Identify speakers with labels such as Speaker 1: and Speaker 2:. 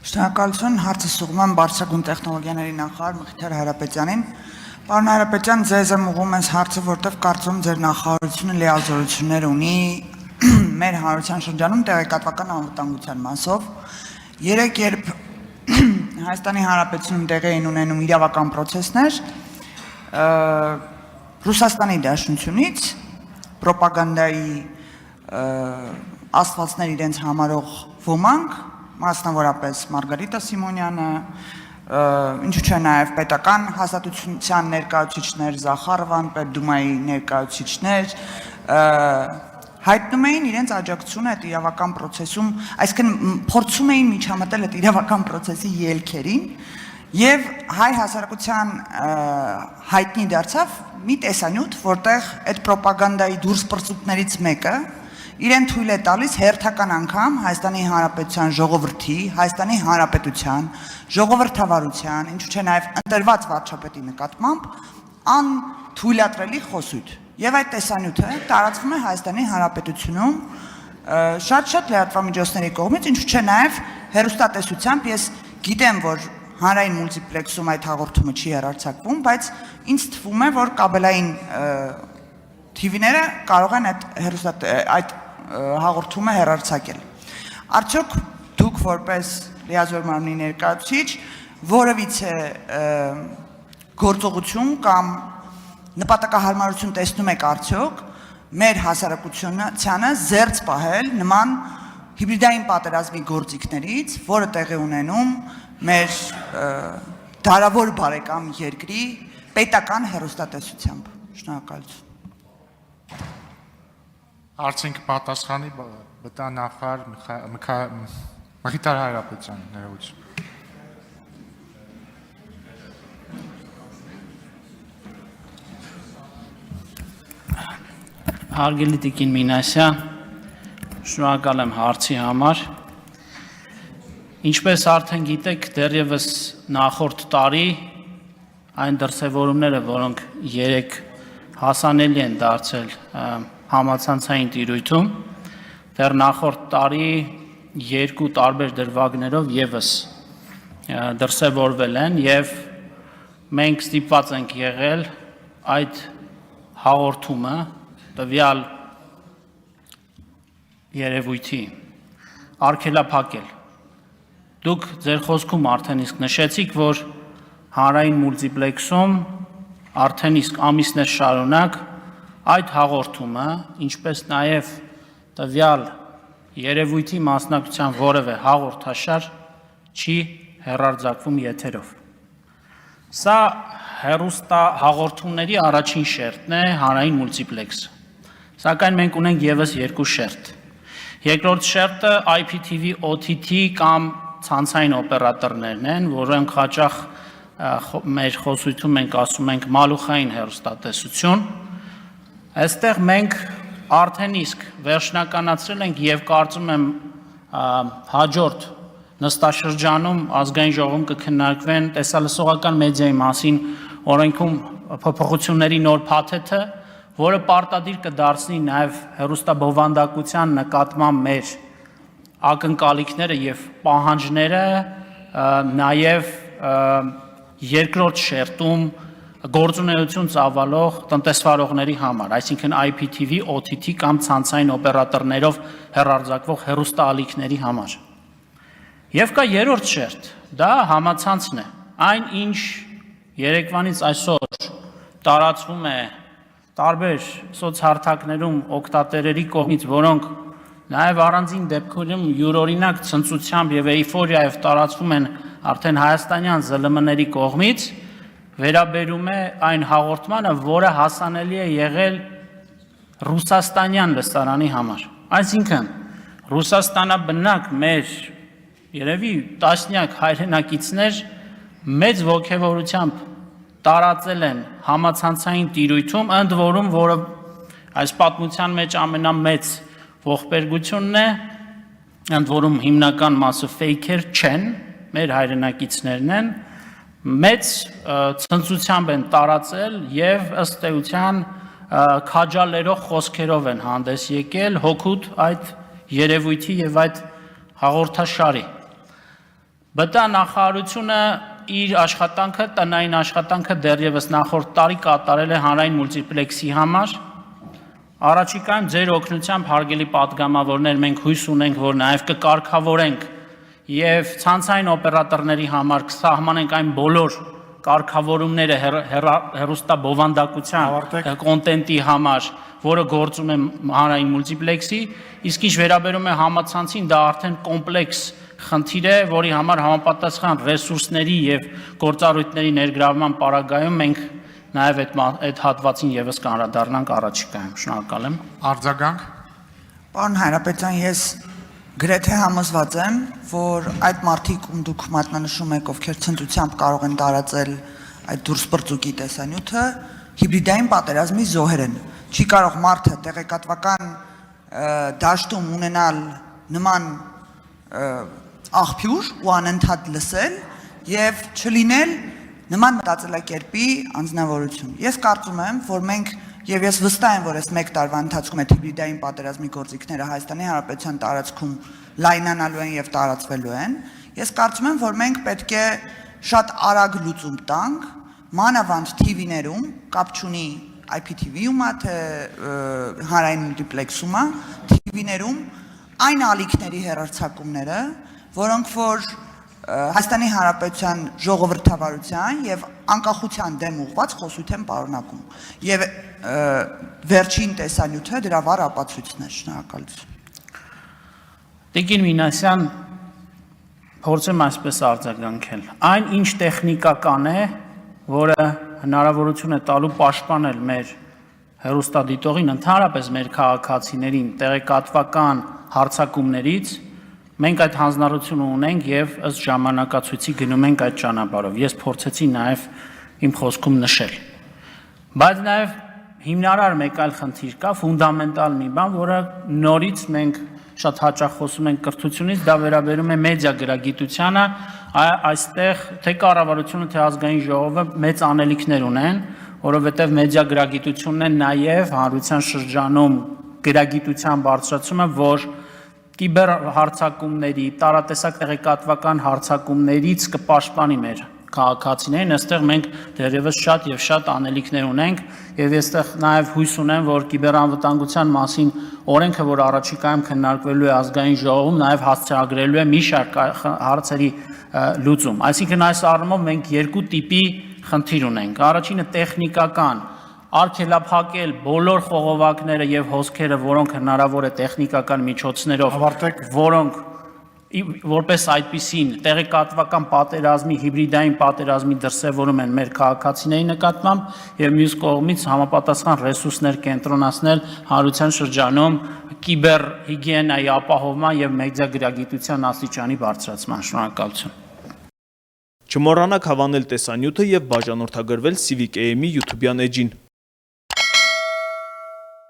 Speaker 1: Շնորհակալություն, հարցը սուղում եմ բարձրագույն տեխնոլոգիաների նախարար Մխիթար Հայրապետյանին։ Պարոն Հայրապետյան, ձեզ եմ ուղղում այս հարցը, որտեղ կարծում ձեր նախարարությունը լիազորություններ ունի մեր հանրության շրջանում տեղեկատվական անվտանգության մասով։ Երեկ երբ Հայաստանի Հանրապետությունում տեղի էին ունենում իրավական պրոցեսներ, Ռուսաստանի Դաշնությունից պրոպագանդայի աստվածներ իրենց համարող ոմանք, մասնավորապես Մարգարիտա Սիմոնյանը, ինչու՞ չէ նաև պետական հաստատության ներկայացուցիչներ, Զախարովան, Պետդումայի ներկայացուցիչներ, հայտնում էին իրենց աջակցությունը այդ իրավական պրոցեսում, այսինքն փորձում էին միջամտել այդ իրավական պրոցեսի ելքերին, եւ հայ հասարակության հայտնի դարձավ մի տեսանյութ, որտեղ այդ պրոպագանդայի դուրսպրծուկներից մեկը իրեն թույլ է տալիս հերթական անգամ Հայաստանի Հանրապետության ժողովրդի, Հայաստանի Հանրապետության ժողովրդավարության, ինչու՞ չէ նաև ընտրված վարչապետի նկատմամբ անթույլատրելի խոսույթ։ Եվ այդ տեսանյութը տարածվում է Հայաստանի Հանրապետությունում շատ լրատվամիջոցների կողմից, ինչու՞ չէ նաև հեռուստատեսությամբ։ Ես գիտեմ, որ հանրային մուլտիպլեքսում այդ հաղորդումը չի հեռարձակվում, բայց ինձ թվում է, որ կաբելային TV-ները կարող են այդ հաղորդումը հեռարձակել։ Արդյոք դուք որպես լիազոր մարմնի ներկայացուցիչ որևիցե գործողություն կամ նպատակահարմարություն տեսնում եք արդյոք մեր հասարակությանը զերծ պահել նման հիբրիդային պատերազմի գործիքներից, որը տեղի ունենում մեր դարավոր բարեկամ երկրի պետական հեռուստատեսությամբ։ Շնորհակալություն։
Speaker 2: Հարցին կպատասխանի բտանախարար Մխիթար Հայրապետյան, ներողություն։
Speaker 3: Հարգելի Տիկին Մինասյան, շնորհակալ եմ հարցի համար։ Ինչպես արդեն գիտեք, դեռևս նախորդ տարի այն դրսևորումները, որոնք երեք հասանելի են դարձել համացանցային տիրույթում, դեռ նախորդ տարի երկու տարբեր դրվագներով եւս դրսևորվել են եւ մենք ստիպված ենք եղել այդ հաղորդումը տվյալ երևույթի արգելափակել։ Դուք ձեր խոսքում արդեն իսկ նշեցիք, որ հանրային մուլտիպլեքսում արդեն իսկ ամիսներ շարունակ այդ հաղորդումը, ինչպես նաև տվյալ երևույթի մասնակցության որևէ հաղորդաշար չի հեռարձակվում եթերով։ Սա հեռուստահաղորդումների առաջին շերտն է հանրային մուլտիպլեքսը։ Սակայն մենք ունենք եւս երկու շերտ։ Երկրորդ շերտը IPTV OTT կամ ցանցային օպերատորներն են, որոնք հաճախ մեր խոսույթում մենք ասում ենք մալուխային հեռուստատեսություն։ Այստեղ մենք արդեն իսկ վերջնականացրել ենք եւ կարծում եմ հաջորդ նստաշրջանում ազգային ժողովում կքննարկվեն տեսալսողական մեդիայի մասին օրենքում փոփոխությունների նոր փաթեթը, որը պարտադիր կդարձնի նաեւ հեռուստաբովանդակության նկատմամբ մեր ակնկալիքները եւ պահանջները նաեւ երկրորդ շերտում գործունեություն ծավալող տնտեսվարողների համար, այսինքն IPTV, OTT կամ ցանցային օպերատորներով հեռարձակվող հեռուստաալիքների համար։ Եվ կա երրորդ շերտ, դա համացանցն է, այն ինչ երեկվանից այսօր տարածվում է տարբեր սոցհարթակներում օգտատերերի կողմից, որոնք նաև առանձին դեպքերում յուրօրինակ ցնծությամբ եւ էյֆորիայով տարածվում են արդեն հայաստանյան ԶԼՄ-ների կողմից, վերաբերում է այն հաղորդմանը, որը հասանելի է եղել ռուսաստանյան լսարանի համար։ Այսինքն ռուսաստանաբնակ մեր երևի տասնյակ հայրենակիցներ մեծ ոգևորությամբ տարածել են համացանցային տիրույթում, ընդ որում, որը այս պատմության մեջ ամենամեծ ողբերգությունն է, ընդ որում հիմնական մասը ֆեյքեր չեն, մեր հայրենակիցներն են, մեծ ցնծությամբ են տարածել եւ ըստ էության քաջալերող խոսքերով են հանդես եկել հոգուտ այդ երևույթի եւ այդ հաղորդաշարի։ ԲՏԱ նախարարությունը իր աշխատանքը, տնային աշխատանքը դեռևս նախորդ տարի կատարել է հանրային մուլտիպլեքսի համար։ Առաջիկայում ձեր օգնությամբ հարգելի պատգամավորներ մենք հույս ունենք, որ նաև կկարգավորենք եւ ցանցային օպերատորների համար կսահմանենք այն բոլոր կարգավորումները հեռուստաբովանդակության կոնտենտի համար, որը գործում է հանրային մուլտիպլեքսի, իսկ ինչ վերաբերում է համացանցին, դա արդեն կոմպլեքս խնդիր է, որի համար համապատասխան ռեսուրսների եւ գործառույթների ներգրավման պարագայում մենք նաև այդ հատվածին եւս կանդրադառնանք առաջիկայում։ Շնորհակալ եմ։
Speaker 2: Արձագանք։
Speaker 1: Պարոն Հայրապետյան, ես գրեթե համոզված եմ, որ այդ մարդիկ, ում դուք մատնանշում եք, ովքեր ցնծությամբ կարող են տարածել այդ դուրսպրծուկի տեսանյութը, հիբրիդային պատերազմի զոհեր են։ Չի կարող մարդը տեղեկատվական դաշտում ունենալ նման աղբյուր ու անընդհատ լսել եւ չլինել նման մտածելակերպի անձնավորություն։ Ես կարծում եմ, որ մենք եւ ես վստահ եմ, որ այս 1 տարվա ընթացքում այդ հիբրիդային պատերազմի գործիքները Հայաստանի Հանրապետության տարածքում լայնանալու են եւ տարածվելու են։ Ես կարծում եմ, որ մենք պետք է շատ արագ լուծում տանք, մանավանդ TV-ներում, կապ չունի IPTV-ում, թե հանրային մուլտիպլեքսում, TV-ներում այն ալիքների հեռարձակումները, որոնք որ Հայաստանի Հանրապետության ժողովրդավարության եւ անկախության դեմ ուղղված խոսույթ են պարունակում։ Եվ վերջին տեսանյութը դրա վառ ապացույցն է։ Շնորհակալություն։
Speaker 3: Տիկին Մինասյան, փորձեմ այսպես արձագանքել։ Այն ինչ տեխնիկական է, որը հնարավորություն է տալու պաշտպանել մեր հեռուստադիտողին, ընդհանրապես մեր քաղաքացիներին տեղեկատվական հարձակումներից, մենք այդ հանձնառությունը ունենք եւ ըստ ժամանակացույցի գնում ենք այդ ճանապարհով։ Ես փորձեցի նաեւ իմ խոսքում նշել։ Բայց նաեւ հիմնարար մեկ այլ խնդիր կա, ֆունդամենտալ մի բան, որը նորից մենք շատ հաճախ խոսում ենք կրթությունից, դա վերաբերում է մեդիա գրագիտությանը, այստեղ թե կառավարությունը, թե ազգային ժողովը մեծ անելիքներ ունեն, որովհետեւ մեդիա գրագիտությունն է նաեւ հանրության շրջանում գրագիտության բարձրացումը, որ կիբեր հարցակումների, տարատեսակ տեղեկատվական հարցակումներից կպաշտպանի մեր քաղաքացիներին, այստեղ մենք դեռևս շատ եւ շատ անելիքներ ունենք եւ այստեղ նաեւ հույս ունեմ, որ կիբերանվտանգության մասին օրենքը, որ առաջիկայում քննարկվելու է ազգային ժողովում, նաեւ հասցեագրելու է մի շարք հարցերի լուծում։ Այսինքն այս առումով մենք երկու տիպի խնդիր ունենք։ Առաջինը տեխնիկական արգելափակել բոլոր խողովակները եւ հոսքերը, որոնք հնարավոր է տեխնիկական միջոցներով, որոնք որպես այդպիսին տեղեկատվական պատերազմի, հիբրիդային պատերազմի դրսևորում են մեր քաղաքացիների նկատմամբ եւ մյուս կողմից համապատասխան ռեսուրսներ կենտրոնացնել հանրության շրջանում կիբեր հիգիենայի ապահովման եւ մեդիա գրագիտության աստիճանի բարձրացման։ Շնորհակալություն։
Speaker 4: Չմոռանաք հավանել տեսանյութը եւ բաժանորդագրվել Civic AM-ի YouTube-յան էջին։